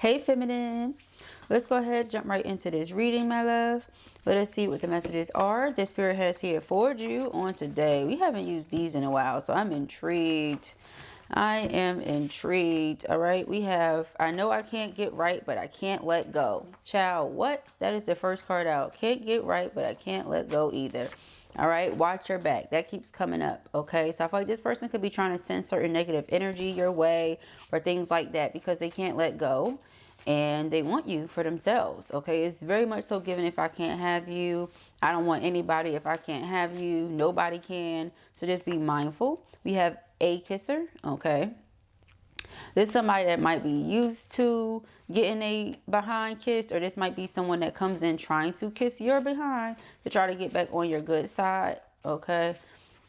Hey feminine, let's go ahead, jump right into this reading, my love. Let us see what the messages are the spirit has here for you on today. We haven't used these in a while, so I'm intrigued. I am intrigued. All right, we have I know I can't get right, but I can't let go. Child, what? That is the first card out. Can't get right, but I can't let go either. All right, watch your back. That keeps coming up. Okay, so I feel like this person could be trying to send certain negative energy your way or things like that because they can't let go and they want you for themselves. Okay, it's very much so given. If I can't have you, I don't want anybody. If I can't have you, nobody can. So just be mindful. We have a kisser. Okay, this is somebody that might be used to getting a behind kissed, or this might be someone that comes in trying to kiss your behind to try to get back on your good side. Okay,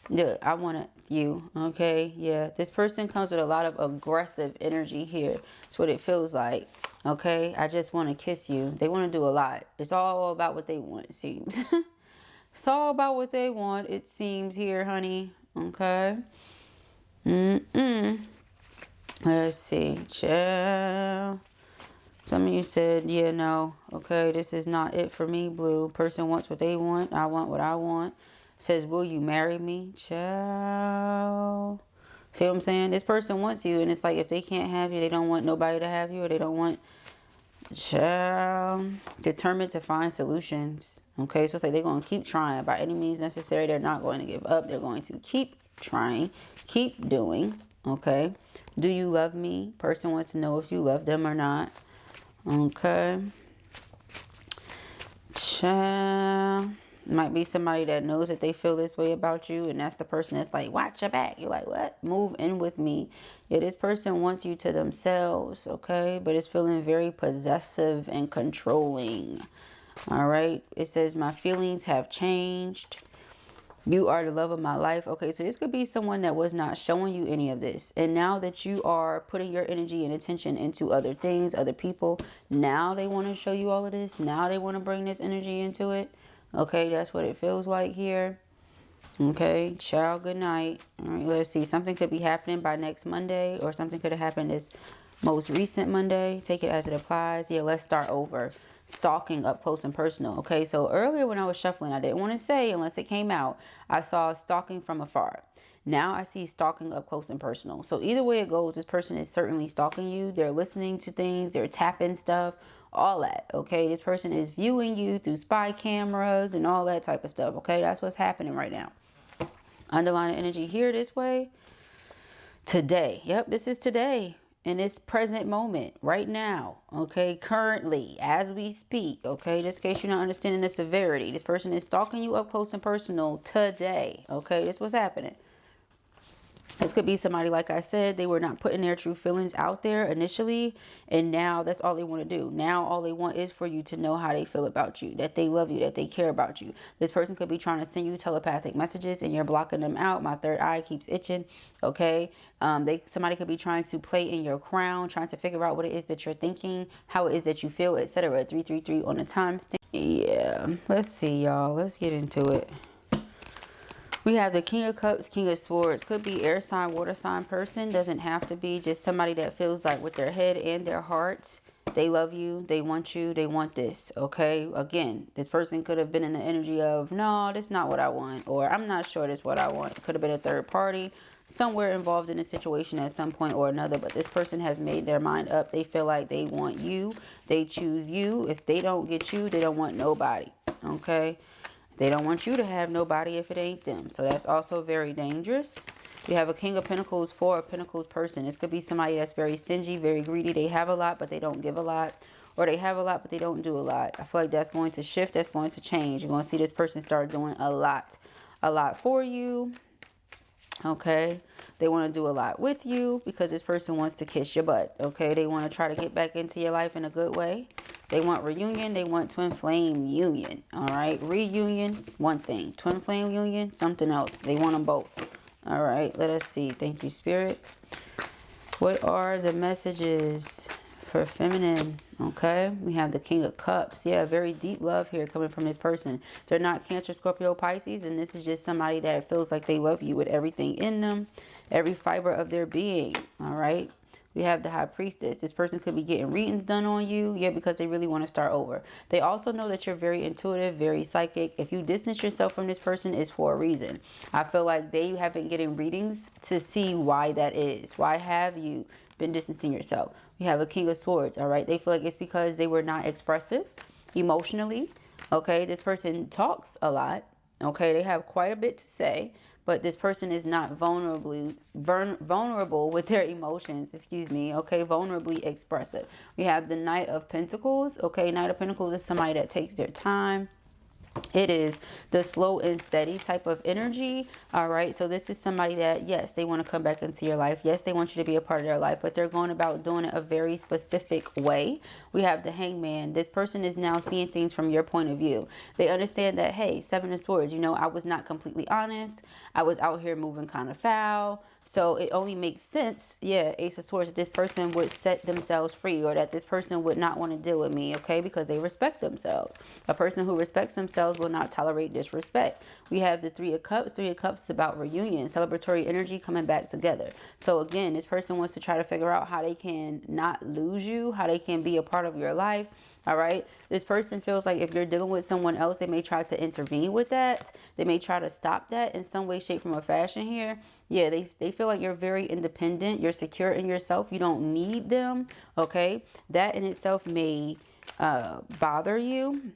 yeah, I want you. Okay, yeah, this person comes with a lot of aggressive energy here. That's what it feels like. Okay, I just want to kiss you. They want to do a lot. It's all about what they want, it seems. It's all about what they want, it seems here, honey. Okay. Let's see, child. Some of you said, yeah, no. Okay, this is not it for me, blue. Person wants what they want. I want what I want. Says, will you marry me? Child. See what I'm saying? This person wants you, and it's like if they can't have you, they don't want nobody to have you, or they don't want, child. Determined to find solutions. Okay, so it's like they're going to keep trying by any means necessary. They're not going to give up. They're going to keep trying, keep doing. Okay, do you love me? Person wants to know if you love them or not. Okay, child. Might be somebody that knows that they feel this way about you, and that's the person that's like, watch your back. You're like, what? Move in with me. Yeah, this person wants you to themselves. Okay, but it's feeling very possessive and controlling. All right, it says my feelings have changed. You are the love of my life. Okay, so this could be someone that was not showing you any of this. And now that you are putting your energy and attention into other things, other people, now they want to show you all of this. Now they want to bring this energy into it. Okay, that's what it feels like here. Okay, child, good night. All right, let's see. Something could be happening by next Monday, or something could have happened this most recent Monday. Take it as it applies. Yeah, let's start over. Stalking up close and personal. Okay, so earlier when I was shuffling, I didn't want to say unless it came out. I saw stalking from afar. Now I see stalking up close and personal. So either way it goes, this person is certainly stalking you. They're listening to things. They're tapping stuff. All that. Okay, this person is viewing you through spy cameras and all that type of stuff. Okay, that's what's happening right now. Underlying energy here this way. Today. Yep, this is today. In this present moment, right now, okay, currently, as we speak, okay, just in case you're not understanding the severity, this person is stalking you up close and personal today, okay, this was happening. This could be somebody, like I said, they were not putting their true feelings out there initially, and now that's all they want to do. Now all they want is for you to know how they feel about you, that they love you, that they care about you. This person could be trying to send you telepathic messages and you're blocking them out. My third eye keeps itching. Okay, somebody could be trying to play in your crown, trying to figure out what it is that you're thinking, how it is that you feel, etc. 333 on the timestamp. Yeah, let's see, y'all. Let's get into it. We have the King of Cups, King of Swords. Could be air sign, water sign person. Doesn't have to be. Just somebody that feels like with their head and their heart, they love you, they want you, they want this. Okay, again, this person could have been in the energy of, no, that's not what I want, or I'm not sure that's what I want. It could have been a third party somewhere involved in a situation at some point or another, but this person has made their mind up. They feel like they want you, they choose you. If they don't get you, they don't want nobody. Okay, they don't want you to have nobody if it ain't them. So that's also very dangerous. We have a King of Pentacles, Four of Pentacles person. This could be somebody that's very stingy, very greedy. They have a lot, but they don't give a lot. Or they have a lot, but they don't do a lot. I feel like that's going to shift. That's going to change. You're going to see this person start doing a lot for you. Okay, they want to do a lot with you because this person wants to kiss your butt. Okay, they want to try to get back into your life in a good way. They want reunion. They want twin flame union. All right, reunion, one thing. Twin flame union, something else. They want them both. All right, let us see. Thank you, Spirit. What are the messages for feminine? Okay, we have the King of Cups. Yeah, very deep love here coming from this person. They're not Cancer, Scorpio, Pisces, and this is just somebody that feels like they love you with everything in them, every fiber of their being. All right, We have the High Priestess. This person could be getting readings done on you, yeah, because they really want to start over. They also know that you're very intuitive, very psychic. If you distance yourself from this person, it's for a reason. I feel like they have been getting readings to see why that is. Why have you been distancing yourself? We have a King of Swords, all right? They feel like it's because they were not expressive emotionally, okay? This person talks a lot, okay? They have quite a bit to say, but this person is not vulnerable with their emotions, excuse me, okay? Vulnerably expressive. We have the Knight of Pentacles, okay? Knight of Pentacles is somebody that takes their time. It is the slow and steady type of energy. All right. So this is somebody that, yes, they want to come back into your life. Yes, they want you to be a part of their life, but they're going about doing it a very specific way. We have the Hangman. This person is now seeing things from your point of view. They understand that, hey, Seven of Swords, you know, I was not completely honest. I was out here moving kind of foul. So it only makes sense, yeah, Ace of Swords, that this person would set themselves free, or that this person would not want to deal with me, okay, because they respect themselves. A person who respects themselves will not tolerate disrespect. We have the Three of Cups. Three of Cups is about reunion, celebratory energy, coming back together. So again, this person wants to try to figure out how they can not lose you, how they can be a part of your life. All right. This person feels like if you're dealing with someone else, they may try to intervene with that. They may try to stop that in some way, shape, form, or fashion here. Yeah, they feel like you're very independent. You're secure in yourself. You don't need them. Okay. That in itself may bother you.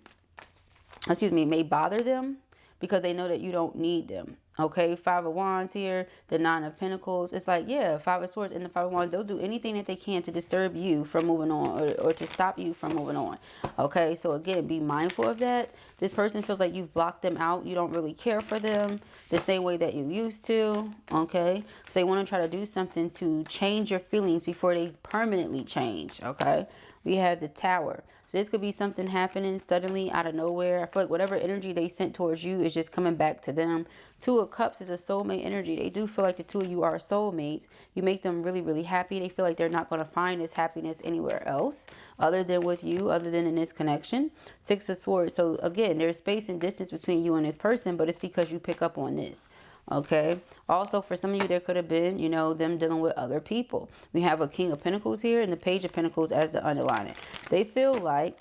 Excuse me, may bother them because they know that you don't need them. Okay, Five of Wands here, the Nine of Pentacles. It's like, yeah, Five of Swords and the Five of Wands, they'll do anything that they can to disturb you from moving on, or to stop you from moving on. Okay, so again, be mindful of that. This person feels like you've blocked them out. You don't really care for them the same way that you used to. Okay, so they want to try to do something to change your feelings before they permanently change. Okay, we have the Tower. So this could be something happening suddenly out of nowhere. I feel like whatever energy they sent towards you is just coming back to them. Two of Cups is a soulmate energy. They do feel like the two of you are soulmates. You make them really, really happy. They feel like they're not going to find this happiness anywhere else other than with you, other than in this connection. Six of Swords. So again, there's space and distance between you and this person, but it's because you pick up on this. Okay. Also, for some of you, there could have been, you know, them dealing with other people. We have a King of Pentacles here and the Page of Pentacles as the underlining. They feel like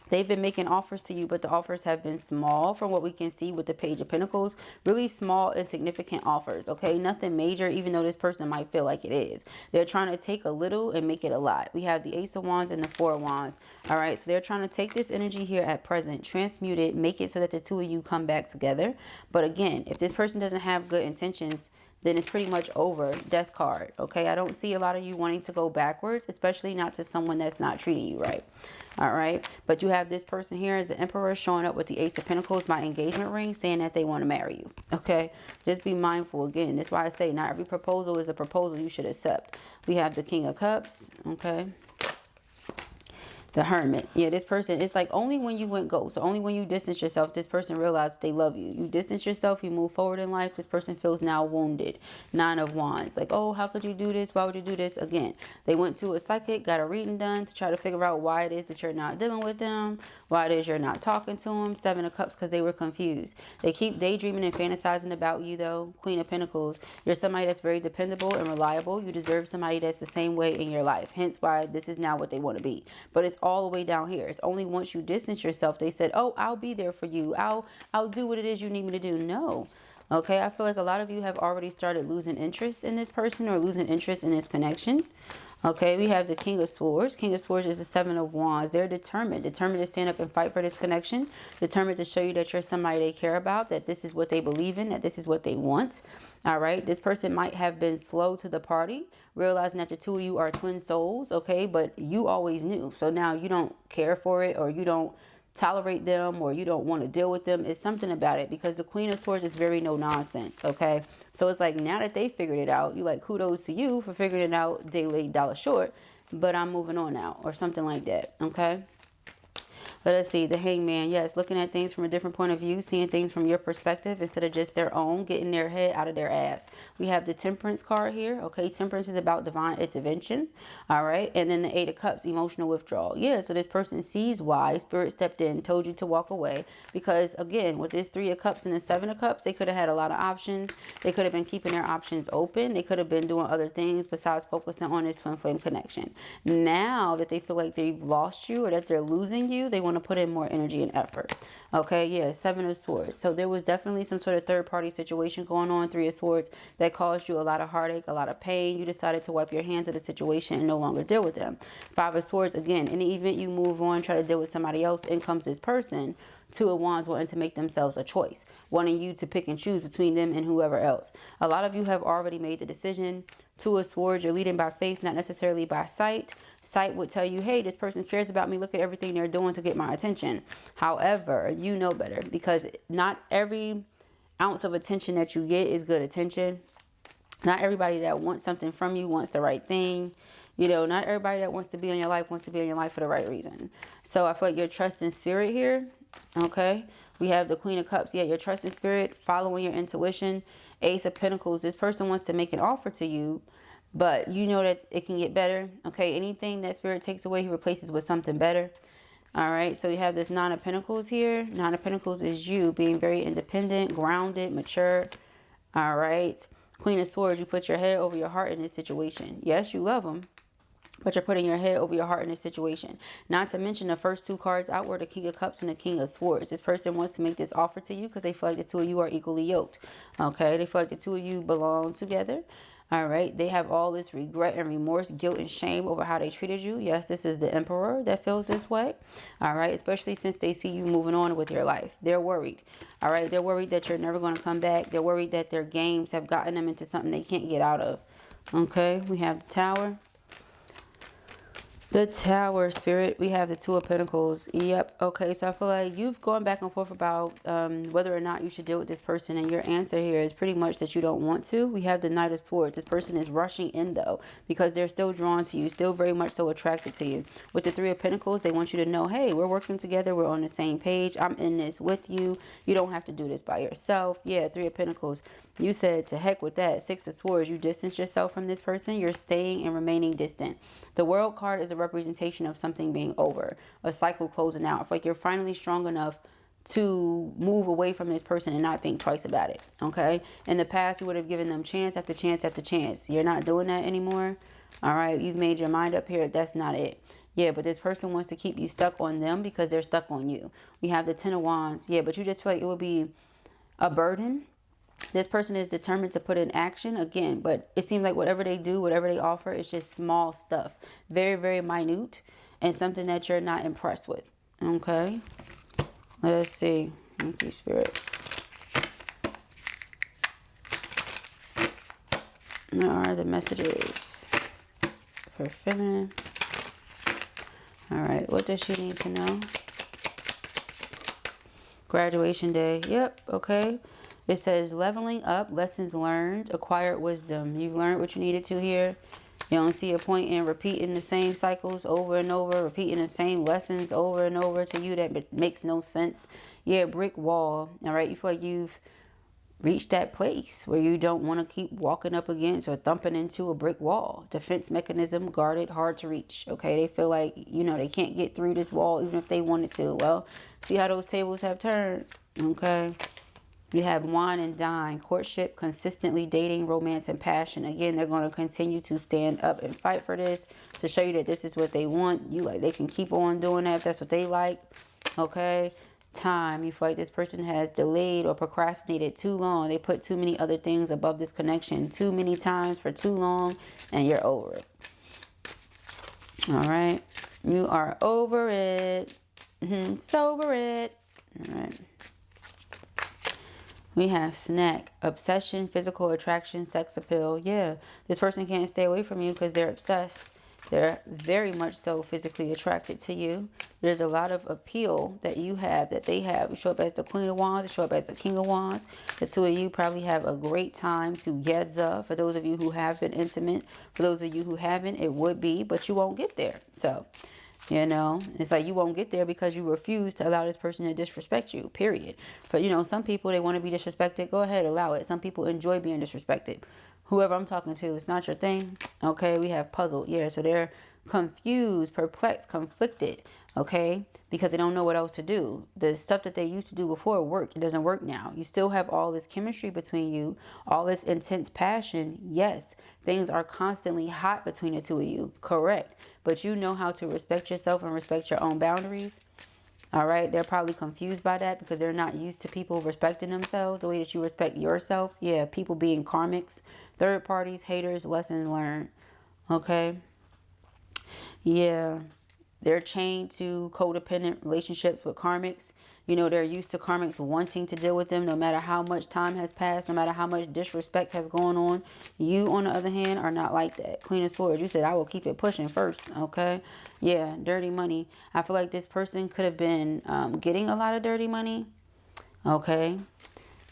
they've been making offers to you, but the offers have been small from what we can see with the Page of Pentacles. Really small, insignificant offers, okay? Nothing major, even though this person might feel like it is. They're trying to take a little and make it a lot. We have the Ace of Wands and the Four of Wands, all right? So they're trying to take this energy here at present, transmute it, make it so that the two of you come back together. But again, if this person doesn't have good intentions, then it's pretty much over. Death card, okay? I don't see a lot of you wanting to go backwards, especially not to someone that's not treating you right. All right, but you have this person here as the Emperor showing up with the Ace of Pentacles, my engagement ring, saying that they want to marry you. Okay, just be mindful. Again, that's why I say not every proposal is a proposal you should accept. We have the King of Cups. Okay, the Hermit. Yeah, this person, it's like only when you went ghost, so only when you distance yourself, this person realized they love you. You distance yourself, you move forward in life, this person feels now wounded. Nine of Wands. Like, oh, how could you do this? Why would you do this? Again, they went to a psychic, got a reading done to try to figure out why it is that you're not dealing with them, why it is you're not talking to them. Seven of Cups, because they were confused. They keep daydreaming and fantasizing about you, though. Queen of Pentacles. You're somebody that's very dependable and reliable. You deserve somebody that's the same way in your life. Hence why this is now what they want to be. But it's all the way down here. It's only once you distance yourself, they said, oh, I'll be there for you. I'll do what it is you need me to do. No. Okay, I feel like a lot of you have already started losing interest in this person or losing interest in this connection. Okay, we have the King of Swords. King of Swords is the Seven of Wands. They're determined to stand up and fight for this connection. Determined to show you that you're somebody they care about, that this is what they believe in, that this is what they want. All right, this person might have been slow to the party, realizing that the two of you are twin souls, okay? But you always knew. So now you don't care for it, or you don't tolerate them, or you don't want to deal with them. It's something about it, because the Queen of Swords is very no nonsense, okay? So it's like now that they figured it out, you like, kudos to you for figuring it out, day late, dollar short, but I'm moving on now, or something like that, okay? Let us see, the Hangman. Yes, looking at things from a different point of view, seeing things from your perspective instead of just their own, getting their head out of their ass. We have the Temperance card here. Okay, Temperance is about divine intervention. All right, and then the Eight of Cups, emotional withdrawal. Yeah, so this person sees why. Spirit stepped in, told you to walk away. Because again, with this Three of Cups and the Seven of Cups, they could have had a lot of options. They could have been keeping their options open. They could have been doing other things besides focusing on this twin flame connection. Now that they feel like they've lost you or that they're losing you, they want to put in more energy and effort. Okay, yeah, Seven of Swords. So there was definitely some sort of third-party situation going on, Three of Swords, that caused you a lot of heartache, a lot of pain. You decided to wipe your hands of the situation and no longer deal with them. Five of Swords, again, in the event you move on, try to deal with somebody else, in comes this person. Two of Wands wanting to make themselves a choice, wanting you to pick and choose between them and whoever else. A lot of you have already made the decision. Two of Swords, you're leading by faith, not necessarily by sight. Sight would tell you, hey, this person cares about me. Look at everything they're doing to get my attention. However, you know better, because not every ounce of attention that you get is good attention. Not everybody that wants something from you wants the right thing. You know, not everybody that wants to be in your life wants to be in your life for the right reason. So I feel like your trust in spirit here. Okay, we have the Queen of Cups. Yeah, your trust in spirit, following your intuition. Ace of Pentacles. This person wants to make an offer to you, but you know that it can get better. Okay, anything that spirit takes away, he replaces with something better. All right, so we have this Nine of Pentacles here. Nine of Pentacles is you being very independent, grounded, mature. All right, Queen of Swords, you put your head over your heart in this situation. Yes, you love them, but you're putting your head over your heart in this situation. Not to mention the first two cards out were the King of Cups and the King of Swords. This person wants to make this offer to you because they feel like the two of you are equally yoked. Okay, they feel like the two of you belong together. All right, they have all this regret and remorse, guilt and shame over how they treated you. Yes, this is the Emperor that feels this way. All right, especially since they see you moving on with your life. They're worried. All right, they're worried that you're never going to come back. They're worried that their games have gotten them into something they can't get out of. Okay, we have the Tower. The Tower, Spirit. We have the Two of Pentacles. Yep. Okay, so I feel like you've gone back and forth about whether or not you should deal with this person, and your answer here is pretty much that you don't want to. We have the Knight of Swords. This person is rushing in though, because they're still drawn to you, still very much so attracted to you. With the Three of Pentacles, they want you to know, hey, we're working together, we're on the same page, I'm in this with you, you don't have to do this by yourself. Yeah, Three of Pentacles. You said to heck with that. Six of Swords, you distance yourself from this person. You're staying and remaining distant. The World card is a representation of something being over, a cycle closing out. I feel like you're finally strong enough to move away from this person and not think twice about it. Okay, in the past you would have given them chance after chance after chance. You're not doing that anymore. All right, you've made your mind up here. That's not it. Yeah, but this person wants to keep you stuck on them because they're stuck on you. We have the Ten of Wands. Yeah, but you just feel like it would be a burden. This person is determined to put in action again, but it seems like whatever they do, whatever they offer, is just small stuff. Very, very minute and something that you're not impressed with. Okay. Let us see. Okay, Spirit. What are the messages for feminine? All right. What does she need to know? Graduation day. Yep. Okay. It says leveling up, lessons learned, acquired wisdom. You've learned what you needed to here. You don't see a point in repeating the same cycles over and over, repeating the same lessons over and over to you that makes no sense. Yeah, brick wall. All right, you feel like you've reached that place where you don't want to keep walking up against or thumping into a brick wall. Defense mechanism, guarded, hard to reach. Okay, they feel like, you know, they can't get through this wall even if they wanted to. Well, see how those tables have turned. Okay. You have wine and dine, courtship, consistently dating, romance, and passion. Again, they're going to continue to stand up and fight for this to show you that this is what they want. You like, they can keep on doing that if that's what they like. Okay. Time. You feel like this person has delayed or procrastinated too long. They put too many other things above this connection too many times for too long, and you're over it. All right. You are over it. Sober it. All right. We have snack, obsession, physical attraction, sex appeal. Yeah, this person can't stay away from you because they're obsessed. They're very much so physically attracted to you. There's a lot of appeal that you have, that they have. You show up as the Queen of Wands, you show up as the King of Wands. The two of you probably have a great time together. For those of you who have been intimate, for those of you who haven't, it would be, but you won't get there. So You know, it's like you won't get there because you refuse to allow this person to disrespect you, period. But, you know, some people, they want to be disrespected. Go ahead, allow it. Some people enjoy being disrespected. Whoever I'm talking to, it's not your thing. Okay, we have puzzled. Yeah, so they're confused, perplexed, conflicted. Okay, because they don't know what else to do. The stuff that they used to do before worked. It doesn't work now. You still have all this chemistry between you, all this intense passion. Yes, things are constantly hot between the two of you. Correct. But you know how to respect yourself and respect your own boundaries. All right. They're probably confused by that because they're not used to people respecting themselves the way that you respect yourself. Yeah. People being karmics, third parties, haters, lessons learned. Okay. Yeah. They're chained to codependent relationships with karmics. You know, they're used to karmics wanting to deal with them no matter how much time has passed, no matter how much disrespect has gone on. You, on the other hand, are not like that. Queen of Swords, you said, I will keep it pushing first, okay? Yeah, dirty money. I feel like this person could have been getting a lot of dirty money, okay?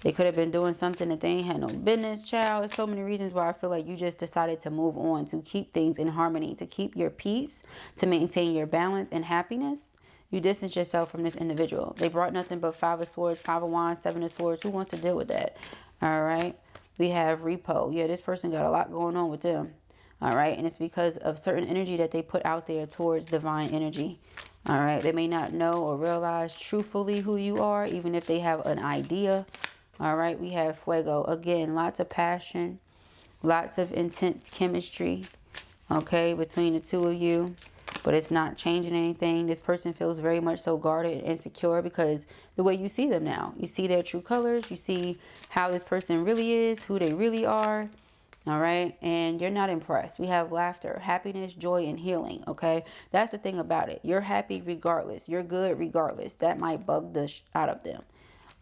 They could have been doing something that they ain't had no business, child. There's so many reasons why I feel like you just decided to move on, to keep things in harmony, to keep your peace, to maintain your balance and happiness. You distance yourself from this individual. They brought nothing but 5 of Swords, 5 of Wands, 7 of Swords. Who wants to deal with that? All right. We have repo. Yeah, this person got a lot going on with them. All right. And it's because of certain energy that they put out there towards divine energy. All right. They may not know or realize truthfully who you are, even if they have an idea. All right, we have Fuego. Again, lots of passion, lots of intense chemistry, okay, between the two of you. But it's not changing anything. This person feels very much so guarded and insecure because the way you see them now. You see their true colors. You see how this person really is, who they really are. All right, and you're not impressed. We have laughter, happiness, joy, and healing, okay? That's the thing about it. You're happy regardless. You're good regardless. That might bug the out of them.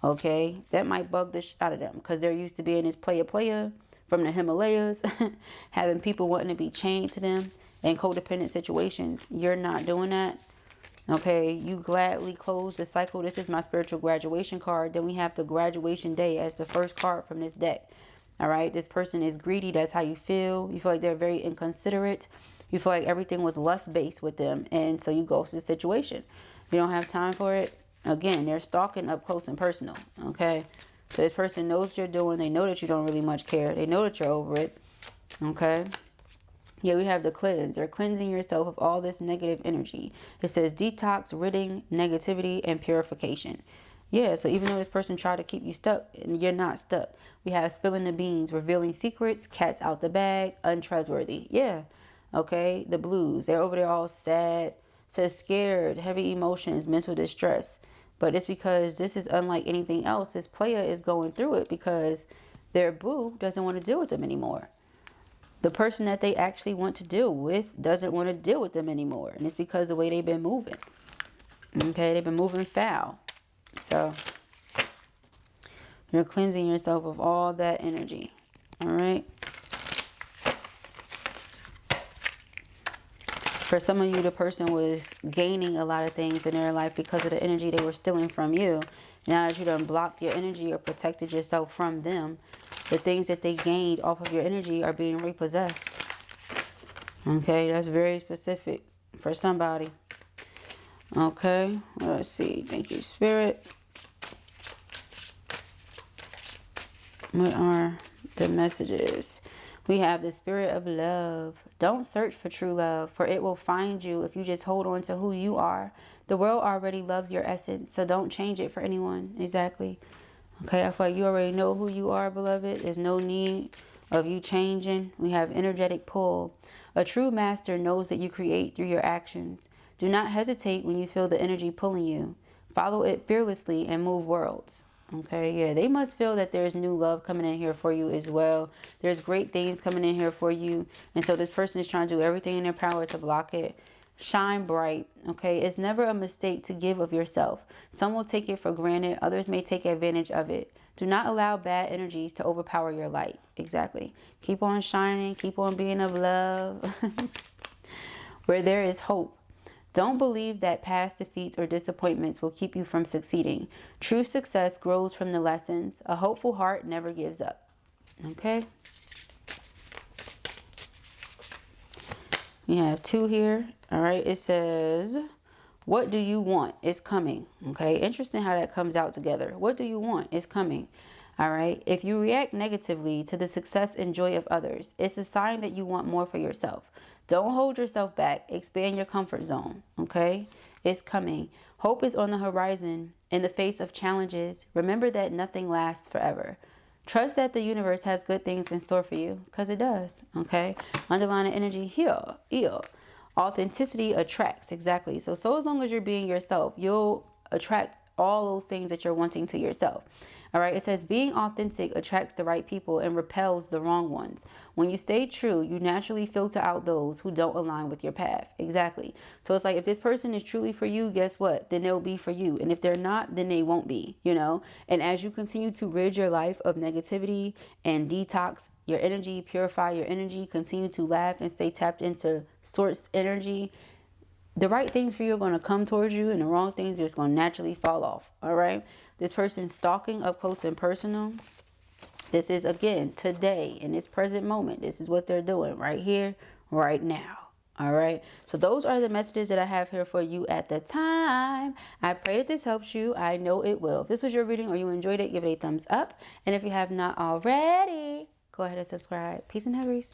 Okay, that might bug the shit out of them because they're used to being this player from the Himalayas, having people wanting to be chained to them in codependent situations. You're not doing that. Okay, you gladly close the cycle. This is my spiritual graduation card. Then we have the graduation day as the first card from this deck. All right, this person is greedy. That's how you feel. You feel like they're very inconsiderate. You feel like everything was lust-based with them. And so you go to the situation. You don't have time for it. Again, they're stalking up close and personal, okay? So this person knows what you're doing. They know that you don't really much care. They know that you're over it, okay? Yeah, we have the cleanse. They're cleansing yourself of all this negative energy. It says detox, ridding, negativity, and purification. Yeah, so even though this person tried to keep you stuck, you're not stuck. We have spilling the beans, revealing secrets, cats out the bag, untrustworthy. Yeah, okay? The blues. They're over there all sad, says scared, heavy emotions, mental distress. But it's because this is unlike anything else. This player is going through it because their boo doesn't want to deal with them anymore. The person that they actually want to deal with doesn't want to deal with them anymore. And it's because of the way they've been moving. Okay, they've been moving foul. So you're cleansing yourself of all that energy. All right. For some of you, the person was gaining a lot of things in their life because of the energy they were stealing from you. Now that you done blocked your energy or protected yourself from them, the things that they gained off of your energy are being repossessed. Okay, that's very specific for somebody. Okay, let's see. Thank you, Spirit. What are the messages? We have the spirit of love. Don't search for true love, for it will find you if you just hold on to who you are. The world already loves your essence, so don't change it for anyone. Exactly. Okay, I feel like you already know who you are, beloved. There's no need of you changing. We have energetic pull. A true master knows that you create through your actions. Do not hesitate when you feel the energy pulling you. Follow it fearlessly and move worlds. Okay, yeah, they must feel that there's new love coming in here for you as well. There's great things coming in here for you. And so this person is trying to do everything in their power to block it. Shine bright, okay? It's never a mistake to give of yourself. Some will take it for granted. Others may take advantage of it. Do not allow bad energies to overpower your light. Exactly. Keep on shining. Keep on being of love. Where there is hope. Don't believe that past defeats or disappointments will keep you from succeeding. True success grows from the lessons. A hopeful heart never gives up. Okay? We have 2 here. All right. It says, what do you want? It's coming. Okay. Interesting how that comes out together. What do you want? It's coming. All right. If you react negatively to the success and joy of others, it's a sign that you want more for yourself. Don't hold yourself back. Expand your comfort zone. Okay. It's coming. Hope is on the horizon in the face of challenges. Remember that nothing lasts forever. Trust that the universe has good things in store for you, because it does. Okay. Underlying energy here. Authenticity attracts. Exactly. So as long as you're being yourself, you'll attract all those things that you're wanting to yourself. All right. It says being authentic attracts the right people and repels the wrong ones. When you stay true, you naturally filter out those who don't align with your path. Exactly. So it's like, if this person is truly for you, guess what? Then they'll be for you. And if they're not, then they won't be, you know. And as you continue to rid your life of negativity and detox your energy, purify your energy, continue to laugh and stay tapped into source energy, the right things for you are going to come towards you, and the wrong things are just going to naturally fall off. All right. This person stalking up close and personal. This is, again, today, in this present moment. This is what they're doing right here, right now. All right. So those are the messages that I have here for you at the time. I pray that this helps you. I know it will. If this was your reading or you enjoyed it, give it a thumbs up. And if you have not already, go ahead and subscribe. Peace and hair grease.